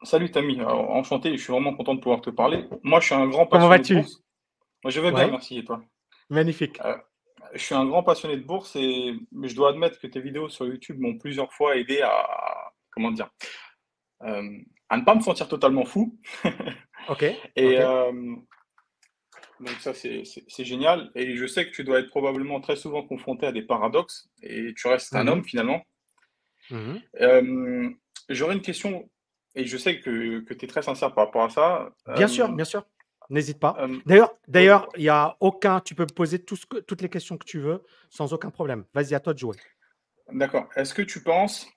Salut Tammy, alors, enchanté, je suis vraiment content de pouvoir te parler. Moi, je suis un grand Comment passionné de vas-tu? bourse. Moi, je vais bien, Ouais, merci, et toi? magnifique. Euh, je suis un grand passionné de bourse et je dois admettre que tes vidéos sur YouTube m'ont plusieurs fois aidé comment dire, à ne pas me sentir totalement fou. OK, Et OK. donc ça, c'est génial. Et je sais que tu dois être probablement très souvent confronté à des paradoxes et tu restes un Mmh homme mh. finalement. Mmh. Euh, J'aurais une question et je sais que tu es très sincère par rapport à ça. Bien sûr, n'hésite pas. Euh, D'ailleurs, il y a aucun tu peux me poser toutes les questions que tu veux sans aucun problème. Vas-y, à toi de jouer. D'accord. Est-ce que tu penses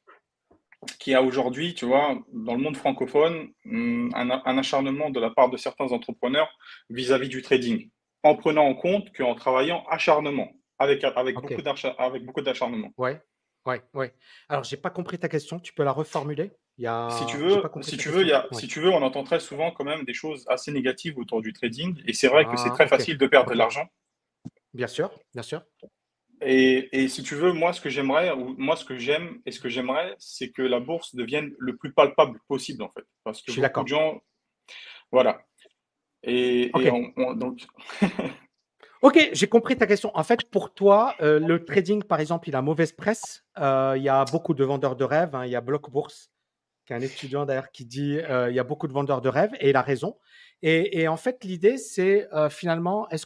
qu'il y a aujourd'hui, tu vois, dans le monde francophone, un acharnement de la part de certains entrepreneurs vis-à-vis du trading, en prenant en compte qu'en travaillant acharnement, OK. avec beaucoup d'acharnement. Ouais, ouais, ouais. Alors, j'ai pas compris ta question, tu peux la reformuler? Il y Si tu a j'ai pas veux, compris si ta tu veux, question. Ouais. si tu veux, on entend très souvent quand même des choses assez négatives autour du trading, et c'est vrai que c'est Ah, très OK, facile de perdre de OK. l'argent. Bien sûr, bien sûr. Et si tu veux, moi, ce que j'aimerais, ou moi, ce que j'aime et ce que j'aimerais, c'est que la bourse devienne le plus palpable possible, en fait. Parce que Je suis beaucoup de d'accord. gens, voilà. Et OK. donc, OK, j'ai compris ta question. En fait, pour toi, le trading, par exemple, il a mauvaise presse. Il y a beaucoup de vendeurs de rêves, hein. Il y a Block Bourse, qui est un étudiant d'ailleurs qui dit, il y a beaucoup de vendeurs de rêves et il a raison. Et en fait, l'idée, c'est, finalement, est-ce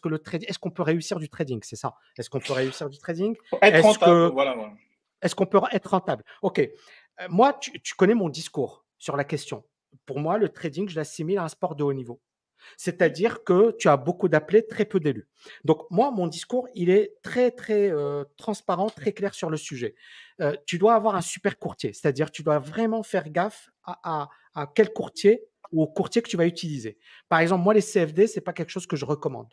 qu'on peut réussir du trading? C'est ça. Est-ce qu'on peut réussir du trading? être Est-ce rentable, que voilà, voilà. est-ce qu'on peut être rentable? OK. Moi, tu connais mon discours sur la question. Pour moi, le trading, je l'assimile à un sport de haut niveau. Oui. C'est-à-dire que tu as beaucoup d'appelés, très peu d'élus. Donc moi, mon discours, il est très, très, transparent, très clair sur le sujet. Tu dois avoir un super courtier, c'est-à-dire tu dois vraiment faire gaffe à quel courtier ou au courtier que tu vas utiliser. Par exemple, moi, les CFD, c'est pas quelque chose que je recommande.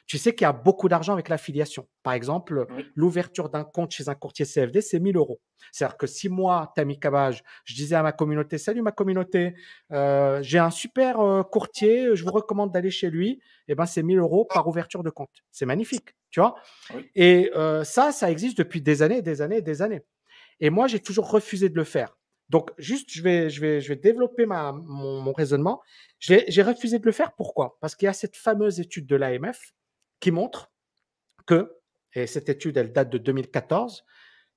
Tu sais qu'il y a beaucoup d'argent avec l'affiliation. Par exemple, Oui. l'ouverture d'un compte chez un courtier CFD, c'est 1 000 euros. C'est-à-dire que si moi, Tammy Cabage, je disais à ma communauté, salut ma communauté, j'ai un super courtier, je vous recommande d'aller chez lui, et ben c'est 1 000 euros par ouverture de compte. C'est magnifique, tu vois. Oui. Et ça existe depuis des années, des années, des années. Et moi, j'ai toujours refusé de le faire. Donc, juste, je vais développer mon raisonnement. J'ai refusé de le faire. Pourquoi? Parce qu'il y a cette fameuse étude de l'AMF qui montre que, et cette étude, elle date de 2014,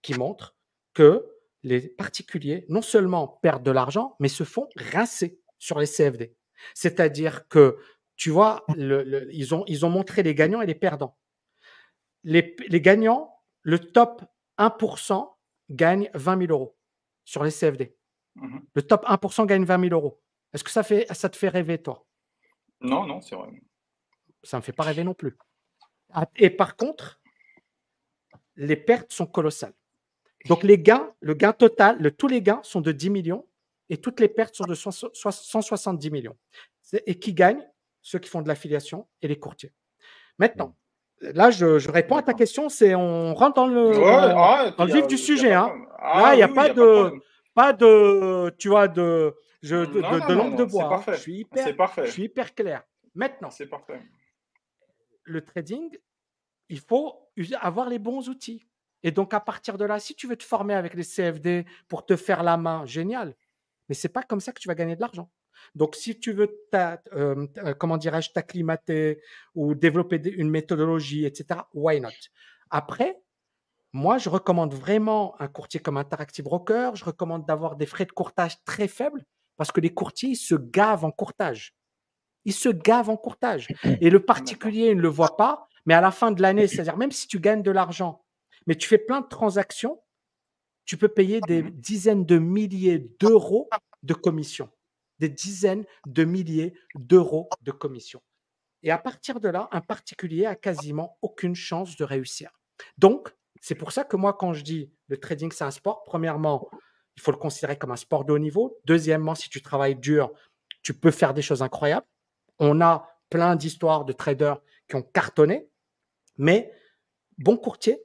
qui montre que les particuliers, non seulement perdent de l'argent, mais se font rincer sur les CFD. C'est-à-dire que, tu vois, ils ont montré les gagnants et les perdants. Les gagnants, le top 1% gagne 20 000 euros sur les CFD. Mhm. Le top 1% gagne 20 000 euros. Est-ce que ça te fait rêver, toi? Non, non, c'est vrai. Ça ne me fait pas rêver non plus. Ah, et par contre, les pertes sont colossales. Donc, le gain total, tous les gains sont de 10 millions et toutes les pertes sont de 170 millions. Et qui gagnent? Ceux qui font de l'affiliation et les courtiers. Maintenant, là, je réponds à ta D'accord. question, on rentre Ouais, ah, dans le vif du y a sujet, pas de hein. problème. Là, Ah il n'y a oui, oui, pas y a pas de de, problème. tu vois, Non, non, de non, langue de non, c'est bois, hein. parfait. C'est Je parfait. suis hyper clair. Maintenant, C'est parfait. le trading, il faut avoir les bons outils. Et donc, à partir de là, si tu veux te former avec les CFD pour te faire la main, génial. Mais c'est pas comme ça que tu vas gagner de l'argent. Donc, si tu veux, comment dirais-je, t'acclimater ou développer une méthodologie, etc., why not? Après, moi, je recommande vraiment un courtier comme Interactive Broker. Je recommande d'avoir des frais de courtage très faibles parce que les courtiers, ils se gavent en courtage. Ils se gavent en courtage. Et le D'accord. particulier, il ne le voit pas, mais à la fin de l'année, c'est-à-dire même si tu gagnes de l'argent, mais tu fais plein de transactions, tu peux payer des Mhm. dizaines de milliers d'euros de commission. Des dizaines de milliers d'euros de commission. Et à partir de là, un particulier a quasiment aucune chance de réussir. Donc, c'est pour ça que moi, quand je dis le trading, c'est un sport, premièrement, il faut le considérer comme un sport de haut niveau. Deuxièmement, si tu travailles dur, tu peux faire des choses incroyables. On a plein d'histoires de traders qui ont cartonné, mais bon courtier,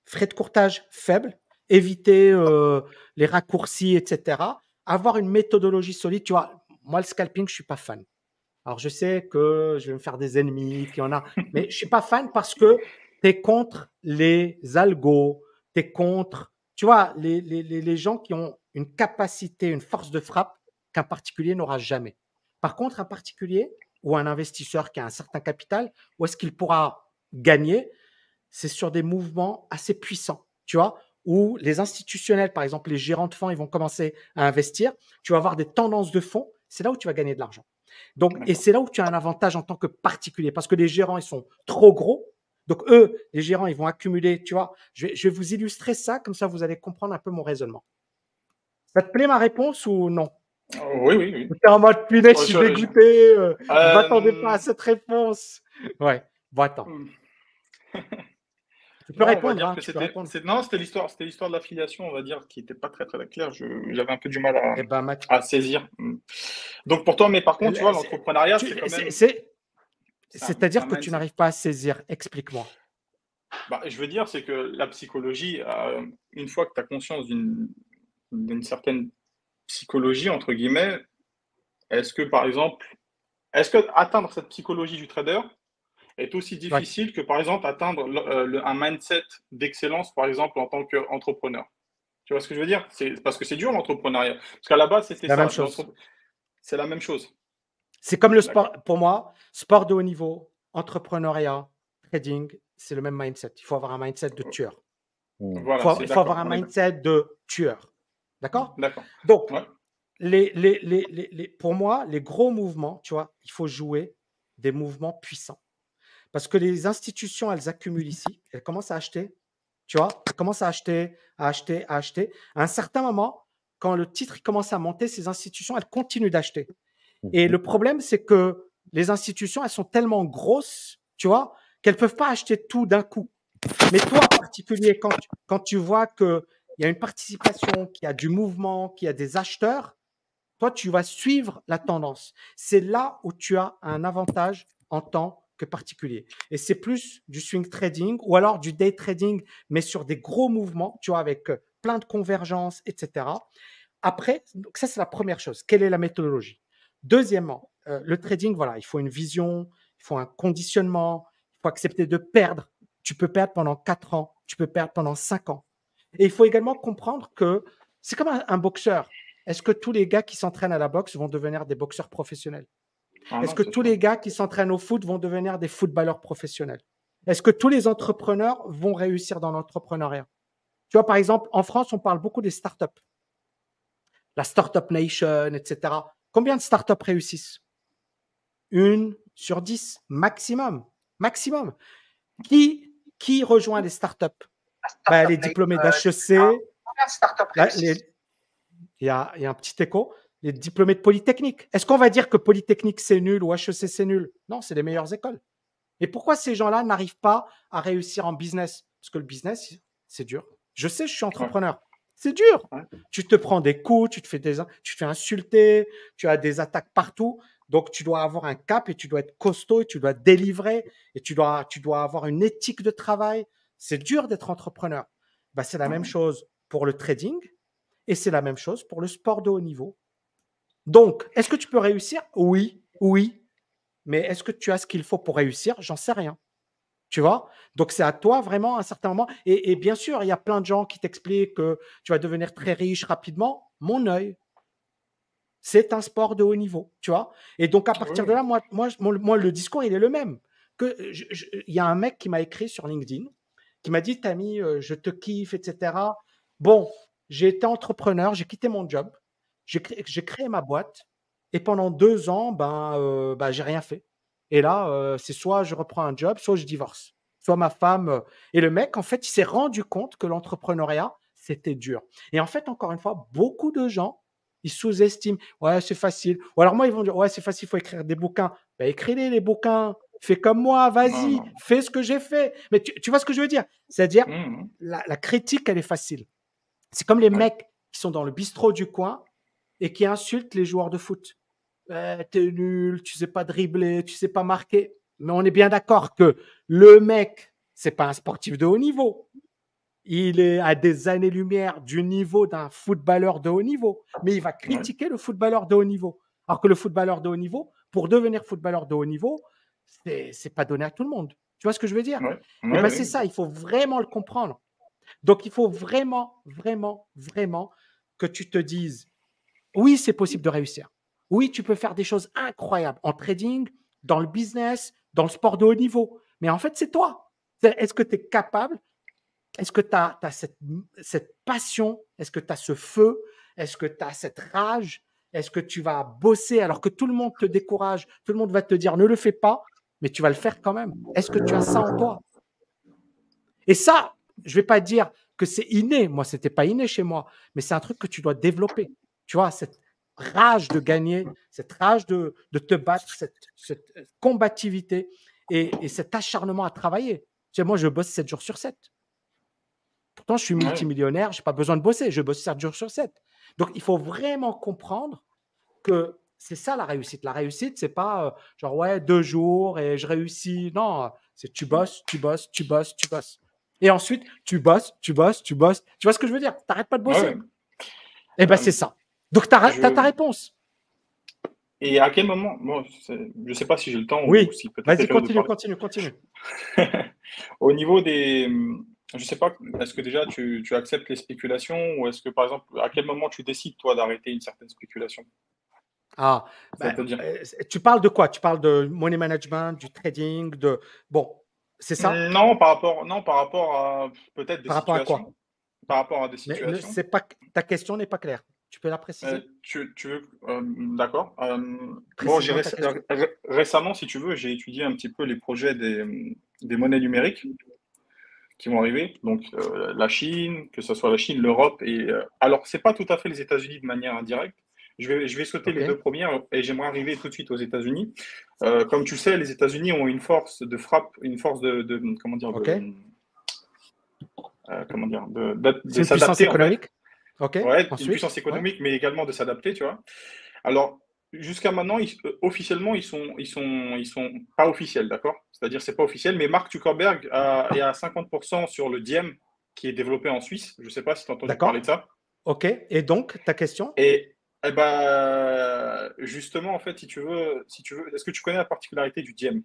frais de courtage faibles, éviter les raccourcis, etc. Avoir une méthodologie solide. Tu vois, moi, le scalping, je ne suis pas fan. Alors, je sais que je vais me faire des ennemis, qu'il y en a, mais je ne suis pas fan parce que tu es contre les algos, tu es contre, tu vois, les gens qui ont une capacité, une force de frappe. qu'un particulier n'aura jamais. Par contre, un particulier ou un investisseur qui a un certain capital, où est-ce qu'il pourra gagner? C'est sur des mouvements assez puissants, tu vois, où les institutionnels, par exemple les gérants de fonds, ils vont commencer à investir. Tu vas avoir des tendances de fonds. C'est là où tu vas gagner de l'argent. Donc, et c'est là où tu as un avantage en tant que particulier, parce que les gérants, ils sont trop gros. Donc, eux, les gérants, ils vont accumuler, tu vois. Je vais vous illustrer ça, comme ça, vous allez comprendre un peu mon raisonnement. Ça te plaît ma réponse ou non? Oui, oui, oui. Tu es en mode punaise, je suis Je- je- dégoûté, je m'attendais pas euh, à cette réponse. Ouais, bon, attends. hmm. Tu peux Non, on va répondre, dire hein, que tu peux répondre. non, c'était l'histoire de l'affiliation, on va dire, qui n'était pas très, très claire. J'avais un peu du mal Eh ben, Mathieu, à saisir. Donc, pour toi, mais par contre, tu vois, l'entrepreneuriat, c'est quand même, c'est un c'est-à-dire que tu mindset. n'arrives pas à saisir. Explique-moi. Bah, je veux dire, c'est que la psychologie, une fois que tu as conscience d'une certaine psychologie, entre guillemets, est-ce que, par exemple, est-ce que atteindre cette psychologie du trader est aussi Ouais, difficile que, par exemple, atteindre un mindset d'excellence, par exemple, en tant qu'entrepreneur? Tu vois ce que je veux dire? C'est parce que c'est dur l'entrepreneuriat. Parce qu'à la base, c'est c'était la même ça. chose. C'est la même chose. C'est comme le sport, D'accord. pour moi, sport de haut niveau, entrepreneuriat, trading, c'est le même mindset. Il faut avoir un mindset de tueur. Mm. Voilà, c'est Il faut avoir d'accord. un On est d'accord. mindset de tueur. D'accord? D'accord. Donc, Ouais. pour moi, les gros mouvements, tu vois, il faut jouer des mouvements puissants. Parce que les institutions, elles accumulent ici, elles commencent à acheter, tu vois, elles commencent à acheter, à acheter, à acheter. À un certain moment, quand le titre commence à monter, ces institutions, elles continuent d'acheter. Et le problème, c'est que les institutions, elles sont tellement grosses, tu vois, qu'elles ne peuvent pas acheter tout d'un coup. Mais toi, en particulier, quand tu vois qu'il y a une participation, qu'il y a du mouvement, qu'il y a des acheteurs, toi, tu vas suivre la tendance. C'est là où tu as un avantage en tant que particulier. Et c'est plus du swing trading ou alors du day trading, mais sur des gros mouvements, tu vois, avec plein de convergences, etc. Après, donc ça, c'est la première chose. Quelle est la méthodologie? Deuxièmement, le trading, voilà, il faut une vision, il faut un conditionnement, il faut accepter de perdre. Tu peux perdre pendant 4 ans, tu peux perdre pendant 5 ans. Et il faut également comprendre que c'est comme un boxeur. Est-ce que tous les gars qui s'entraînent à la boxe vont devenir des boxeurs professionnels? Ah Est-ce non, que c'est tous sûr. les gars qui s'entraînent au foot vont devenir des footballeurs professionnels? Est-ce que tous les entrepreneurs vont réussir dans l'entrepreneuriat? Tu vois, par exemple, en France, on parle beaucoup des startups, la Startup Nation, etc. Combien de startups réussissent? 1 sur 10, maximum. Maximum. Qui rejoint les startups? Ben, les diplômés d'HEC, il y a un petit écho, les diplômés de Polytechnique. Est-ce qu'on va dire que Polytechnique c'est nul ou HEC c'est nul? Non, c'est les meilleures écoles. Et pourquoi ces gens-là n'arrivent pas à réussir en business? Parce que le business, c'est dur. Je sais, je suis Ouais. entrepreneur. C'est dur. Ouais. Tu te prends des coups, tu te fais insulter, tu as des attaques partout. Donc, tu dois avoir un cap et tu dois être costaud et tu dois délivrer et tu dois avoir une éthique de travail. C'est dur d'être entrepreneur. Ben, c'est la même Ouais. chose pour le trading et c'est la même chose pour le sport de haut niveau. Donc, est-ce que tu peux réussir? Oui, oui. Mais est-ce que tu as ce qu'il faut pour réussir? J'en sais rien. Tu vois? Donc, c'est à toi vraiment à un certain moment. Et bien sûr, il y a plein de gens qui t'expliquent que tu vas devenir très riche rapidement. Mon œil, c'est un sport de haut niveau. Tu vois? Et donc, à partir de Ouais. là, moi, le discours, il est le même. Il y a un mec qui m'a écrit sur LinkedIn qui m'a dit, Tami, je te kiffe, etc. Bon, j'ai été entrepreneur, j'ai quitté mon job, j'ai créé ma boîte et pendant 2 ans, j'ai rien fait. Et là, c'est soit je reprends un job, soit je divorce, soit ma femme. Et le mec, en fait, il s'est rendu compte que l'entrepreneuriat, c'était dur. Et en fait, encore une fois, beaucoup de gens, ils sous-estiment. Ouais, c'est facile. Ou alors moi, ils vont dire, ouais, c'est facile, il faut écrire des bouquins. Ben, écris-les, les bouquins. Fais comme moi, Non, vas-y, non. fais ce que j'ai fait. Mais tu vois ce que je veux dire? C'est-à-dire, Mhm. la critique, elle est facile. C'est comme les Ouais. mecs qui sont dans le bistrot du coin et qui insultent les joueurs de foot. T'es nul, tu sais pas dribbler, tu sais pas marquer. Mais on est bien d'accord que le mec, c'est pas un sportif de haut niveau. Il est à des années-lumière du niveau d'un footballeur de haut niveau. Mais il va Ouais. critiquer le footballeur de haut niveau. Alors que le footballeur de haut niveau, pour devenir footballeur de haut niveau, c'est pas donné à tout le monde. Tu vois ce que je veux dire? Ouais. Et Ouais, ben c'est ouais. ça, il faut vraiment le comprendre. Donc il faut vraiment, vraiment, vraiment que tu te dises, Oui, c'est possible de réussir. Oui, tu peux faire des choses incroyables en trading, dans le business, dans le sport de haut niveau. Mais en fait, c'est toi. Est-ce que tu es capable? Est-ce que tu as cette passion? Est-ce que tu as ce feu? Est-ce que tu as cette rage? Est-ce que tu vas bosser alors que tout le monde te décourage? Tout le monde va te dire ne le fais pas, mais tu vas le faire quand même. Est-ce que tu as ça en toi? Et ça, je ne vais pas dire que c'est inné. Moi, ce n'était pas inné chez moi, mais c'est un truc que tu dois développer. Tu vois, cette rage de gagner, cette rage de te battre, cette combativité et cet acharnement à travailler. Tu sais, moi, je bosse 7 jours sur 7. Pourtant, je suis Ouais, multimillionnaire, je n'ai pas besoin de bosser, je bosse 7 jours sur 7. Donc, il faut vraiment comprendre que c'est ça la réussite. La réussite, c'est pas genre ouais, 2 jours et je réussis. Non, c'est tu bosses, tu bosses, tu bosses, tu bosses. Et ensuite, tu bosses, tu bosses, tu bosses. Tu vois ce que je veux dire? Tu n'arrêtes pas de ouais. bosser. Eh ben, c'est Euh, ça. Donc, tu as ta je... réponse. Et à quel moment, moi, je sais pas si j'ai le temps ou Oui. si peut-être tu Vas-y, préfères de continue, parler. continue, continue. Au niveau des, je sais pas, est-ce que déjà tu acceptes les spéculations ou est-ce que par exemple, à quel moment tu décides toi d'arrêter une certaine spéculation? Ah, ben, C'est-à-dire? tu parles de quoi? Tu parles de money management, du trading, de… Bon, c'est ça? Non, par rapport à peut-être des Par rapport à situations, quoi? par rapport à des Mais situations. c'est pas, ta question n'est pas claire. Tu peux la préciser? Tu veux, d'accord. Bon, Précise-moi ta question. récemment, si tu veux, j'ai étudié un petit peu les projets des monnaies numériques qui vont arriver. Donc, la Chine, que ce soit la Chine, l'Europe et alors, c'est pas tout à fait les États-Unis de manière indirecte. Je vais sauter Ok, les deux premières et j'aimerais arriver tout de suite aux États-Unis. Comme tu sais, les États-Unis ont une force de frappe, une force comment dire, ok. comment dire, C'est de une puissance s'adapter en fait. économique. Ok. Ouais, une Ensuite, puissance ouais. économique, mais également de s'adapter, tu vois. Alors, jusqu'à maintenant, officiellement, ils sont pas officiels, d'accord? C'est-à-dire, c'est pas officiel, mais Mark Zuckerberg est à 50% sur le Diem, qui est développé en Suisse. Je sais pas si tu as entendu parler de D'accord. ça. Ok. Et donc, ta question? Et, eh ben, justement, en fait, si tu veux, est-ce que tu connais la particularité du Diem?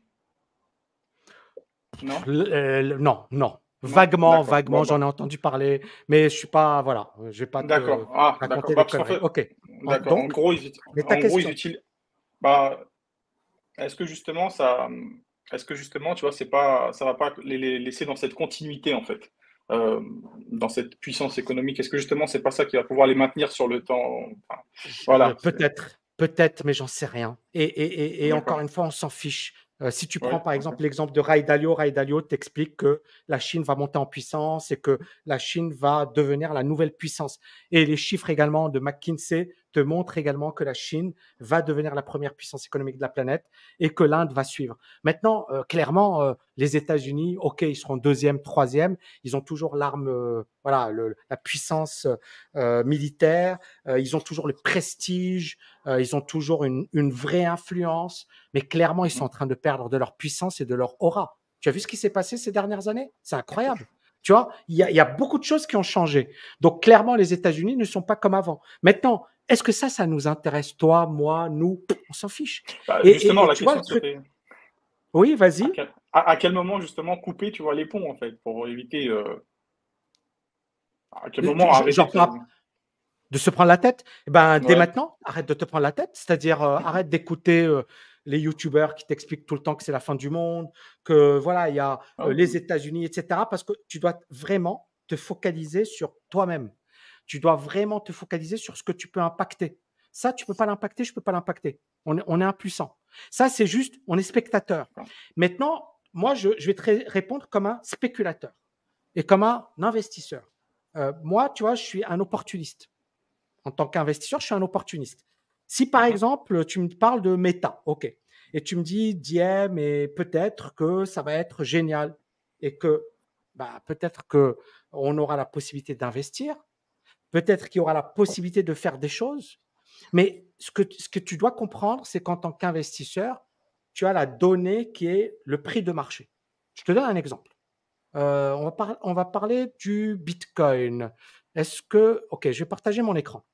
Non? Non, non. Non? Vaguement, D'accord. Bon, vaguement, bah, j'en ai entendu parler, mais je suis pas, voilà, je vais pas te d'accord. Ah, d'accord. raconter Bah, des parce qu'en conneries. fait, Ok. d'accord. Donc, mais ta En gros, ils question? utilisent, bah, est-ce que justement ça, est-ce que justement, tu vois, c'est pas, ça va pas les laisser dans cette continuité en fait, euh, dans cette puissance économique? Est-ce que justement, c'est pas ça qui va pouvoir les maintenir sur le temps? Enfin, voilà, Peut-être, peut-être, mais j'en sais rien. Et encore d'accord. une fois, on s'en fiche. Si tu Oui, prends par ok. exemple l'exemple de Ray Dalio t'explique que la Chine va monter en puissance et que la Chine va devenir la nouvelle puissance. Et les chiffres également de McKinsey te montrent également que la Chine va devenir la première puissance économique de la planète et que l'Inde va suivre. Maintenant, clairement, les États-Unis, ok, ils seront deuxième, troisième, ils ont toujours l'arme, voilà, la puissance militaire, ils ont toujours le prestige, ils ont toujours une vraie influence, mais clairement, ils sont en Mhm. train de perdre de leur puissance et de leur aura. Tu as vu ce qui s'est passé ces dernières années? C'est incroyable. Tu vois, il y a beaucoup de choses qui ont changé. Donc, clairement, les États-Unis ne sont pas comme avant. Maintenant, est-ce que ça nous intéresse, toi, moi, nous? On s'en fiche. Bah, justement, Et la tu vois le question truc? c'était Oui, vas-y. à quel moment justement couper, tu vois, les ponts en fait, pour éviter, à quel moment arrêter Genre, de se... de se prendre la tête? Eh ben, dès Ouais. maintenant, arrête de te prendre la tête. C'est-à-dire, arrête d'écouter les youtubeurs qui t'expliquent tout le temps que c'est la fin du monde, que voilà, il y a Ah oui. les États-Unis, etc. Parce que tu dois vraiment te focaliser sur toi-même. Tu dois vraiment te focaliser sur ce que tu peux impacter. Ça, tu peux pas l'impacter, je peux pas l'impacter. On est impuissant. Ça, c'est juste, on est spectateur. D'accord. Maintenant, moi, je vais te répondre comme un spéculateur et comme un investisseur. Moi, tu vois, je suis un opportuniste. En tant qu'investisseur, je suis un opportuniste. Si par Mhm. exemple, tu me parles de Meta, OK, et tu me dis, Diem, et peut-être que ça va être génial et que bah, peut-être qu'on aura la possibilité d'investir, peut-être qu'il y aura la possibilité de faire des choses, mais ce que tu dois comprendre, c'est qu'en tant qu'investisseur, tu as la donnée qui est le prix de marché. Je te donne un exemple. On va parler du Bitcoin. Est-ce que, OK, je vais partager mon écran.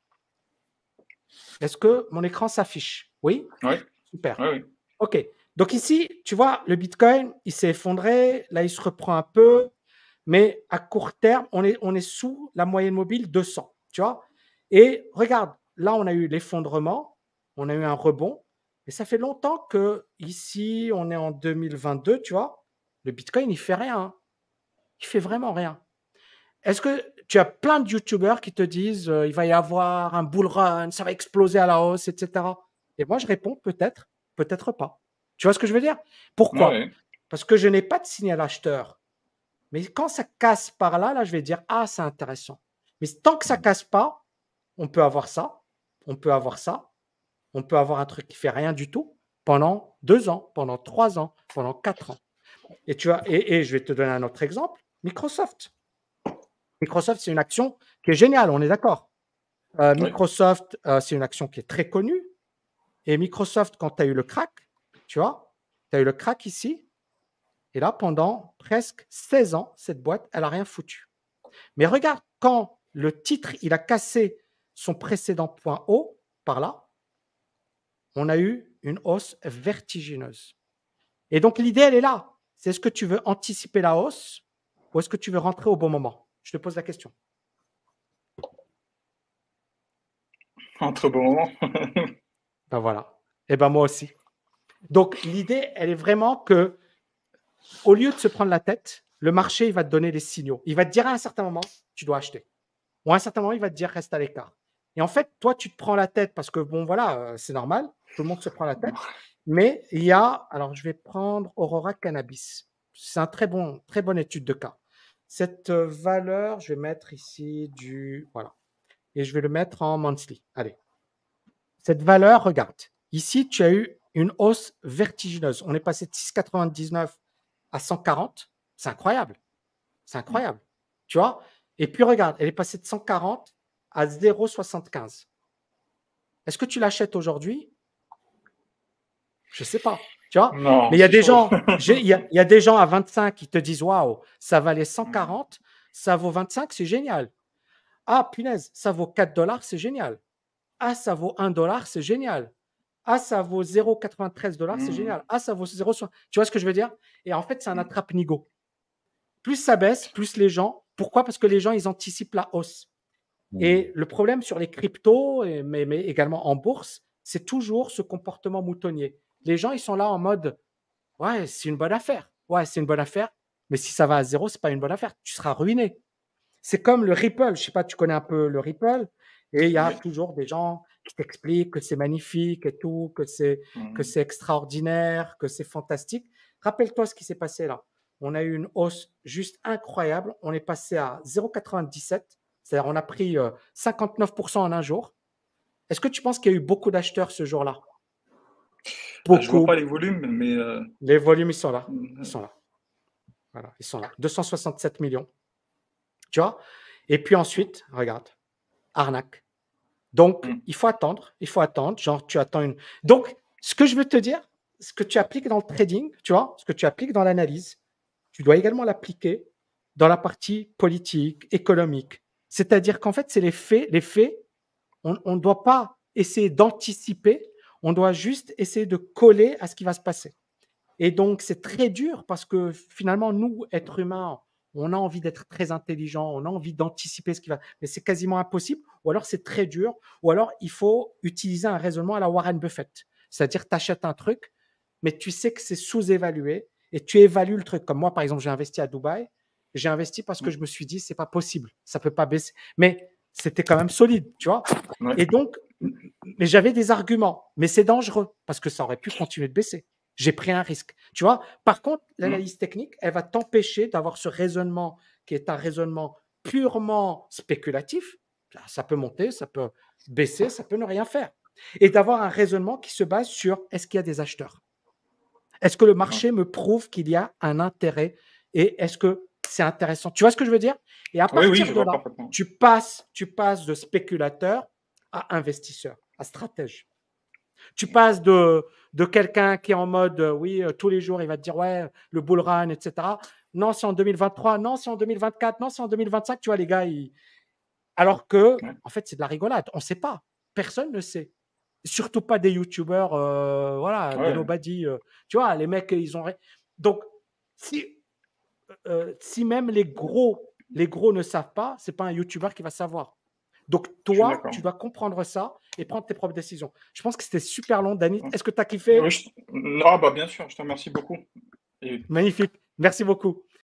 Est-ce que mon écran s'affiche? Oui? Oui, Super. oui, oui. OK. Donc ici, tu vois, le Bitcoin, il s'est effondré. Là, il se reprend un peu. Mais à court terme, on est sous la moyenne mobile 200. Tu vois? Et regarde, là, on a eu l'effondrement, on a eu un rebond, et ça fait longtemps que ici, on est en 2022, tu vois, le Bitcoin, il fait rien, hein. Il fait vraiment rien. Est-ce que tu as plein de youtubeurs qui te disent il va y avoir un bull run, ça va exploser à la hausse, etc. Et moi, je réponds peut-être, peut-être pas. Tu vois ce que je veux dire? Pourquoi? Ouais. Parce que je n'ai pas de signal acheteur. Mais quand ça casse par là, là, je vais dire ah, c'est intéressant. Mais tant que ça casse pas, on peut avoir ça, on peut avoir ça, on peut avoir un truc qui fait rien du tout pendant 2 ans, pendant 3 ans, pendant 4 ans. Et tu vois, et je vais te donner un autre exemple, Microsoft. Microsoft, c'est une action qui est géniale, on est d'accord. Oui. Microsoft, c'est une action qui est très connue. Et Microsoft, quand tu as eu le crack, tu vois, tu as eu le crack ici. Et là, pendant presque 16 ans, cette boîte, elle n'a rien foutu. Mais regarde, quand le titre, il a cassé son précédent point haut, par là, on a eu une hausse vertigineuse. Et donc, l'idée, elle est là. C'est est-ce que tu veux anticiper la hausse ou est-ce que tu veux rentrer au bon moment? Je te pose la question. Entre bons moments. Ben voilà. Et ben moi aussi. Donc, l'idée, elle est vraiment que, au lieu de se prendre la tête, le marché, il va te donner les signaux. Il va te dire à un certain moment, tu dois acheter. Ou à un certain moment, il va te dire, reste à l'écart. Et en fait, toi, tu te prends la tête parce que, bon, voilà, c'est normal. Tout le monde se prend la tête. Mais il y a, alors je vais prendre Aurora Cannabis. C'est un très bonne étude de cas. Cette valeur, je vais mettre ici voilà. Et je vais le mettre en monthly. Allez. Cette valeur, regarde. Ici, tu as eu une hausse vertigineuse. On est passé de 6,99 à 140. C'est incroyable. C'est incroyable. Tu vois? Et puis regarde, elle est passée de 140 à 0,75. Est-ce que tu l'achètes aujourd'hui? Je ne sais pas. Tu vois? Non, Mais il y a c'est des chaud. gens, il y a des gens à 25 qui te disent waouh, ça valait 140, ça vaut 25, c'est génial. Ah, punaise, ça vaut 4 dollars, c'est génial. Ah, ça vaut 1 dollar, c'est génial. Ah, ça vaut 0,93 dollars, c'est Mhm. génial. Ah, ça vaut 0. Tu vois ce que je veux dire? Et en fait, c'est un attrape-nigo. Plus ça baisse, plus les gens. Pourquoi? Parce que les gens, ils anticipent la hausse. Et le problème sur les cryptos, mais également en bourse, c'est toujours ce comportement moutonnier. Les gens, ils sont là en mode ouais, c'est une bonne affaire. Ouais, c'est une bonne affaire. Mais si ça va à zéro, c'est pas une bonne affaire. Tu seras ruiné. C'est comme le Ripple. Je sais pas, tu connais un peu le Ripple. Et il y a Oui. toujours des gens qui t'expliquent que c'est magnifique et tout, que Mhm. c'est extraordinaire, que c'est fantastique. Rappelle-toi ce qui s'est passé là. On a eu une hausse juste incroyable. On est passé à 0,97. C'est-à-dire, on a pris 59% en un jour. Est-ce que tu penses qu'il y a eu beaucoup d'acheteurs ce jour-là? Je vois pas Beaucoup. les volumes, mais Les volumes, ils sont là. Ils mhm. sont là. Voilà, ils sont là. 267 millions. Tu vois? Et puis ensuite, regarde, arnaque. Donc, il faut attendre. Il faut attendre. Genre, tu attends une. Donc, ce que je veux te dire, ce que tu appliques dans le trading, tu vois, ce que tu appliques dans l'analyse, tu dois également l'appliquer dans la partie politique, économique. C'est-à-dire qu'en fait, c'est les faits. Les faits, on ne doit pas essayer d'anticiper, on doit juste essayer de coller à ce qui va se passer. Et donc, c'est très dur parce que finalement, nous, êtres humains, on a envie d'être très intelligent, on a envie d'anticiper ce qui va, mais c'est quasiment impossible, ou alors c'est très dur, ou alors il faut utiliser un raisonnement à la Warren Buffett. C'est-à-dire, tu achètes un truc, mais tu sais que c'est sous-évalué et tu évalues le truc. Comme moi, par exemple, j'ai investi à Dubaï, j'ai investi parce que je me suis dit, c'est pas possible, ça peut pas baisser. Mais c'était quand même solide, tu vois. Ouais. Et donc, mais j'avais des arguments, mais c'est dangereux parce que ça aurait pu continuer de baisser. J'ai pris un risque. Tu vois? Par contre, Mhm. l'analyse technique, elle va t'empêcher d'avoir ce raisonnement qui est un raisonnement purement spéculatif. Ça peut monter, ça peut baisser, ça peut ne rien faire. Et d'avoir un raisonnement qui se base sur est-ce qu'il y a des acheteurs? Est-ce que le Ouais. marché me prouve qu'il y a un intérêt et est-ce que c'est intéressant? Tu vois ce que je veux dire? Et à Oui, oui, partir je de vois là, parfaitement. tu passes de spéculateur à investisseur, à stratège. Tu passes de quelqu'un qui est en mode, oui, tous les jours, il va te dire, ouais, le bull run, etc. Non, c'est en 2023, non, c'est en 2024, non, c'est en 2025. Tu vois, les gars, alors que, Ouais. en fait, c'est de la rigolade. On ne sait pas. Personne ne sait. Surtout pas des youtubeurs, voilà, des Ouais. nobody. Tu vois, les mecs, ils ont. Donc, si, si même les gros ne savent pas, c'est pas un youtubeur qui va savoir. Donc, Je suis toi, d'accord. tu dois comprendre ça et prendre tes propres décisions. Je pense que c'était super long, Dani. Ouais. Est-ce que tu as kiffé? Oui, non, bah bien sûr, je te remercie beaucoup. Et Magnifique. Merci beaucoup.